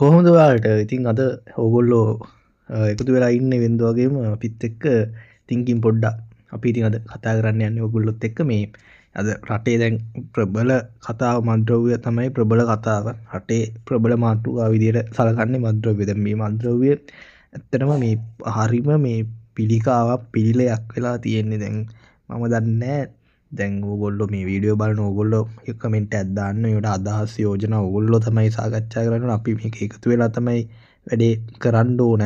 කොහොමද ඔයාලට? ඉතින් අද ඕගොල්ලෝ එකතු වෙලා ඉන්නේ වෙන්ද වගේම අපිත් එක්ක තින්කින් පොඩ්ඩක්. අපි ඉතින් අද කතා කරන්න යන්නේ ඕගොල්ලොත් එක්ක මේ අද රටේ දැන් ප්‍රබල කතාව මත්ද්‍රව්‍ය තමයි ප්‍රබල කතාව. රටේ ප්‍රබල මාතෘකාව විදියට සලකන්නේ මත්ද්‍රව්‍ය. දැන් මේ මත්ද්‍රව්‍ය ඇත්තටම මේ හරිම මේ පිළිකාවක් පිළිලයක් වෙලා තියෙන්නේ. දැන් මම දන්නේ දැන් ඕගොල්ලෝ මේ වීඩියෝ බලන ඕගොල්ලෝ කමෙන්ට් එකක් දාන්න. ඒකට අදහස් යෝජනා ඕගොල්ලෝ තමයි සාකච්ඡා කරන්න ඕන. අපි මේක එකතු වෙලා තමයි වැඩේ කරන්න ඕන.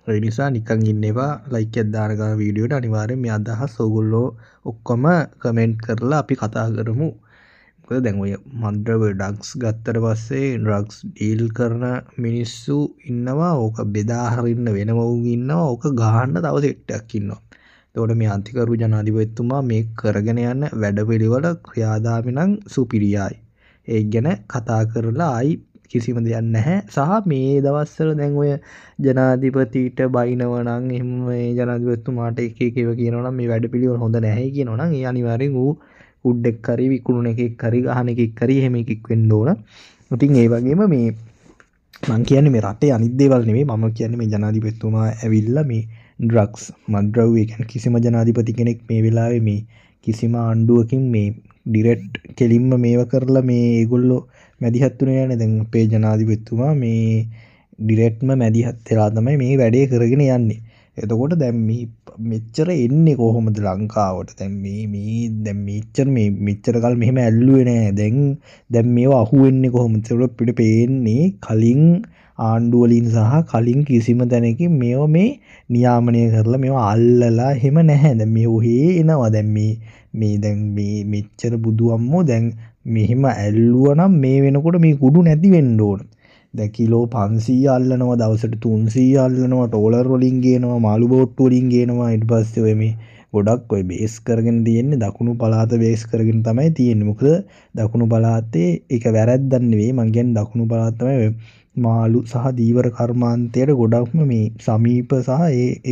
ඒ නිසා නිකන් ඉන්න එපා. ලයික් එකක් දාන ගමන් වීඩියෝට අනිවාර්යෙන් මේ අදහස් ඕගොල්ලෝ ඔක්කොම කමෙන්ට් කරලා අපි කතා කරමු. මොකද දැන් ඔය මත්ද්‍රව්‍ය ඩ්‍රග්ස් ගත්තට පස්සේ ඩ්‍රග්ස් ඩීල් කරන මිනිස්සු ඉන්නවා. ඕක බෙදා හරින්න වෙනම උන් ඉන්නවා. ඕක ගහන්න තව සෙට් එකක් ඉන්නවා. එතකොට මේ අන්තිකරු ජනාධිපතිතුමා මේ කරගෙන යන වැඩපිළිවෙල ක්‍රියාදාමය නම් සුපිරියයි. ඒ ගැන කතා කරලා ආයි කිසිම දෙයක් නැහැ. සහ මේ දවස්වල දැන් ඔය ජනාධිපතිට බයිනව නම් එහෙම මේ ජනාධිපතිතුමාට එක එක ඒවා කියනවා නම් මේ වැඩපිළිවෙල හොඳ නැහැ කියනවා නම් ඒ අනිවාර්යෙන් ඌ උඩෙක් හරි විකුණුන එකෙක් හරි ගහන එකෙක් හරි එහෙම එකෙක් වෙන්න ඕන. ඉතින් ඒ වගේම මේ මං කියන්නේ මේ රටේ අනිත් දේවල් නෙමෙයි. මම කියන්නේ මේ ජනාධිපතිතුමා ඇවිල්ලා මේ ඩ්‍රග්ස් මත්ද්‍රව්‍ය කියන්නේ කිසිම ජනාධිපති කෙනෙක් මේ වෙලාවේ මේ කිසිම ආණ්ඩුවකින් මේ ඩිරෙක්ට් කෙලින්ම මේව කරලා මේ ඒගොල්ලෝ මැදිහත් වුණේ නැහැ. දැන් අපේ ජනාධිපතිතුමා මේ ඩිරෙක්ට්ම මැදිහත් වෙලා තමයි මේ වැඩේ කරගෙන යන්නේ. එතකොට දැන් මේ මෙච්චර එන්නේ කොහොමද ලංකාවට? දැන් මෙච්චර කල් මෙහෙම ඇල්ලුවේ නෑ. දැන් මේවා අහුවෙන්නේ කොහොමද? ඒක අපිට පේන්නේ කලින් ආණ්ඩු වලින් සහ කලින් කිසිම තැනකින් මේව මේ නියාමනය කරලා මේවා අල්ලලා එහෙම නැහැ. දැන් මේ ඔහේ එනවා. දැන් දැන් මේ මෙච්චර බුදු අම්මෝ දැන් මෙහෙම ඇල්ලුවා නම් මේ වෙනකොට මේ කුඩු නැති වෙන්න ඕන. දැන් කිලෝ 500 අල්ලනවා, දවසට 300 අල්ලනවා, ටෝලර් වලින් ගේනවා, මාළු බෝට්ටු වලින් ගේනවා. ඊට පස්සේ ඔය මේ ගොඩක් ඔය බේස් කරගෙන තියෙන්නේ දකුණු පළාත බේස් කරගෙන තමයි තියෙන්නේ. මොකද දකුණු පළාතේ ඒක වැරද්දක් නෙවෙයි. මං කියන්නේ දකුණු පළාත තමයි මාළු සහ දීවර කර්මාන්තයට ගොඩක්ම මේ සමීප සහ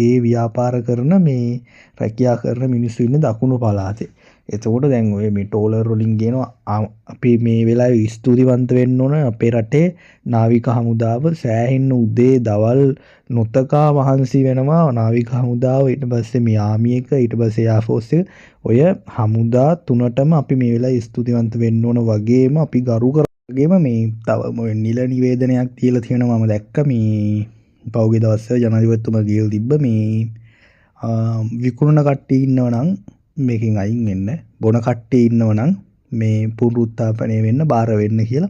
ඒ ව්‍යාපාර කරන මේ රැකියා කරන මිනිස්සු ඉන්නේ දකුණු පළාතේ. එතකොට දැන් ඔය මේ ටෝලර් වලින් ගේනවා. අපි මේ වෙලාවේ ස්තුතිවන්ත වෙන්න ඕන අපේ රටේ නාවික හමුදාව. සෑහෙන්න උදේ දවල් නොතකා මහන්සි වෙනවා නාවික හමුදාව. ඊට පස්සේ මේ ආමි එක, ඊට පස්සේ එයාෆෝස් එක. ඔය හමුදා තුනටම අපි මේ වෙලාවේ ස්තුතිවන්ත වෙන්න ඕන වගේම අපි ගරු කරගේම මේ තව නිල නිවේදනයක් තියලා තියෙනවා. මම දැක්ක මේ පහුගිය දවස්වල ජනාධිපතිතුමා කියලා තිබ්බ මේ විකුණන කට්ටිය ඉන්නවනම් මේකෙන් අයින් වෙන්න, බොන කට්ටිය ඉන්නවනම් මේ පුනරුත්ථාපනය වෙන්න බාර වෙන්න කියලා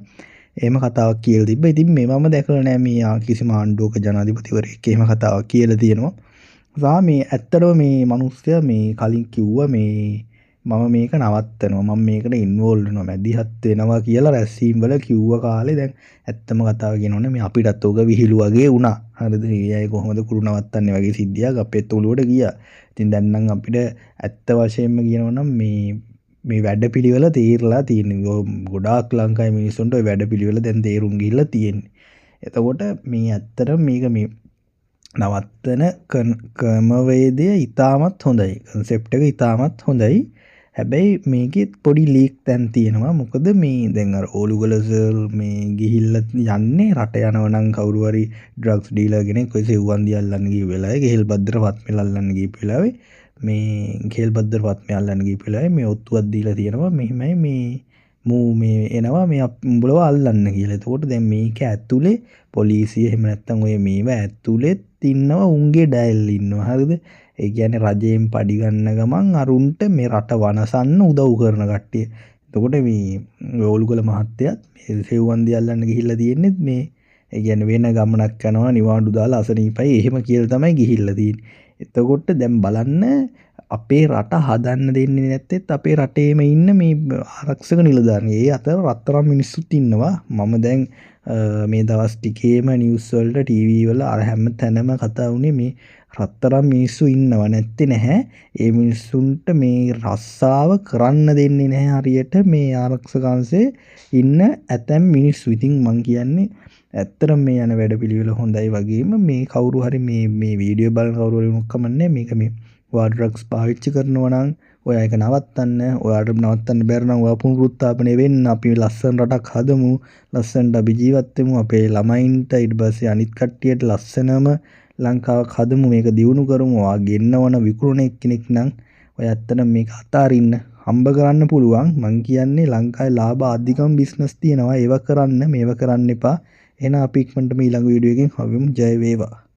එහෙම කතාවක් කියලා තිබ්බා. ඉතින් මේ මම දැකලා නෑ මේ කිසිම ආණ්ඩුවක ජනාධිපතිවරයෙක් එහෙම කතාවක් කියලා තියෙනවා. සහ මේ ඇත්තටම මේ මිනිස්සයා මේ කලින් කිව්වා මේ මම මේක නවත්තනවා, මම මේකට ඉන්වෝල්ව් වෙනවා, මැදිහත් වෙනවා කියලා රැස්වීම් වල කිව්ව කාලේ දැන් ඇත්තම කතාව කියනවනේ මේ අපිටත් ඕක විහිළු වගේ වුණා. හරිද? ඊයයි කොහොමද කුරු නවත්තන්නේ වගේ සිද්ධියක් අපේත් ඔළුවට ගියා. ඉතින් දැන් නම් අපිට ඇත්ත වශයෙන්ම කියනවනම් මේ වැඩපිළිවෙල තීරලා තියෙනවා. ගොඩාක් ලංකාවේ මිනිස්සුන්ට ওই වැඩපිළිවෙල දැන් තේරුම් ගිහිල්ලා තියෙන්නේ. එතකොට මේ ඇත්තටම මේක මේ නවත්තන ක්‍රමවේදය ඉතාමත් හොඳයි. කන්සෙප්ට් එක ඉතාමත් හොඳයි. හැබැයි මේකෙත් පොඩි ලීක් තැන් තියෙනවා. මොකද මේ දැන් අර ඕලුගල සර් මේ ගිහිල්ලා යන්නේ රට යනවා නම් කවුරු හරි ඩ්‍රග්ස් ඩීලර් කෙනෙක් ඔය සෙව්වන්දි අල්ලන්න ගිය වෙලාවේ, ගෙහෙල් බද්දර පත්මෙල් අල්ලන්න ගිය වෙලාවේ මේ ගෙහෙල් බද්දර පත්මෙල් අල්ලන්න ගිය වෙලාවේ මේ ඔත්තුවක් දීලා තියෙනවා. මෙහෙමයි මේ මූ මේ එනවා මේ උඹලව අල්ලන්න කියලා. එතකොට දැන් මේක ඇතුලේ පොලිසිය එහෙම නැත්නම් ඔය මේව ඇතුලෙත් ඉන්නවා උන්ගේ ඩයල් ඉන්නවා. හරිද? ඒ කියන්නේ රජයෙන් පඩි ගන්න ගමන් අරුන්ට මේ රට වනසන්න උදව් කරන කට්ටිය. එතකොට මේ ඕලුගල මහත්තයත් මේ සෙව්වන්දි අල්ලන්න ගිහිල්ලා තියෙන්නේ මේ ඒ කියන්නේ වෙන ගමනක් යනවා නිවාඩු දාලා අසනීපයි එහෙම කියලා තමයි ගිහිල්ලා තියෙන්නේ. එතකොට දැන් බලන්න අපේ රට හදන්න දෙන්නේ නැත්තෙත් අපේ රටේම ඉන්න මේ ආරක්ෂක නිලධාරීන්. ඒ අතර රත්තරන් මිනිස්සුත් ඉන්නවා. මම දැන් මේ දවස් ටිකේම නිවුස් වලට ටීවී වල අර හැම තැනම කතා වුණේ මේ රත්තරන් මිනිස්සු ඉන්නවා නැත්තේ නැහැ. ඒ මිනිස්සුන්ට මේ රස්සාව කරන්න දෙන්නේ නැහැ හරියට මේ ආරක්ෂක අංශයේ ඉන්න ඇතැම් මිනිස්සු. ඉතින් මං කියන්නේ ඇත්තටම මේ යන වැඩපිළිවෙල හොඳයි වගේම මේ කවුරු හරි මේ වීඩියෝ බලන කවුරු හරි මොකක් කමන්නේ මේක මේ වා ඩ්‍රග්ස් පාවිච්චි කරනවා නම් ඔයා ඒක නවත්තන්න. ඔයාට නවත්තන්න බැරි නම් ඔයා පුනරුත්ථාපනය වෙන්න. අපි ලස්සන රටක් හදමු. ලස්සනට අපි ජීවත් වෙමු. අපේ ළමයින්ට ඊට පස්සේ අනිත් කට්ටියට ලස්සනම ලංකාවක් හදමු. මේක දියුණු කරමු. ඔයා ගෙන්නවන විකුණන කෙනෙක් නම් ඔය ඇත්තටම මේක අතාරින්න. හම්බ කරන්න පුළුවන්. මං කියන්නේ ලංකාවේ ලාභ අධිකම බිස්නස් තියෙනවා. ඒව කරන්න මේව කරන්න එපා. එහෙනම් අපි ඉක්මනටම ඊළඟ වීඩියෝ එකෙන් හමුවෙමු. ජය වේවා.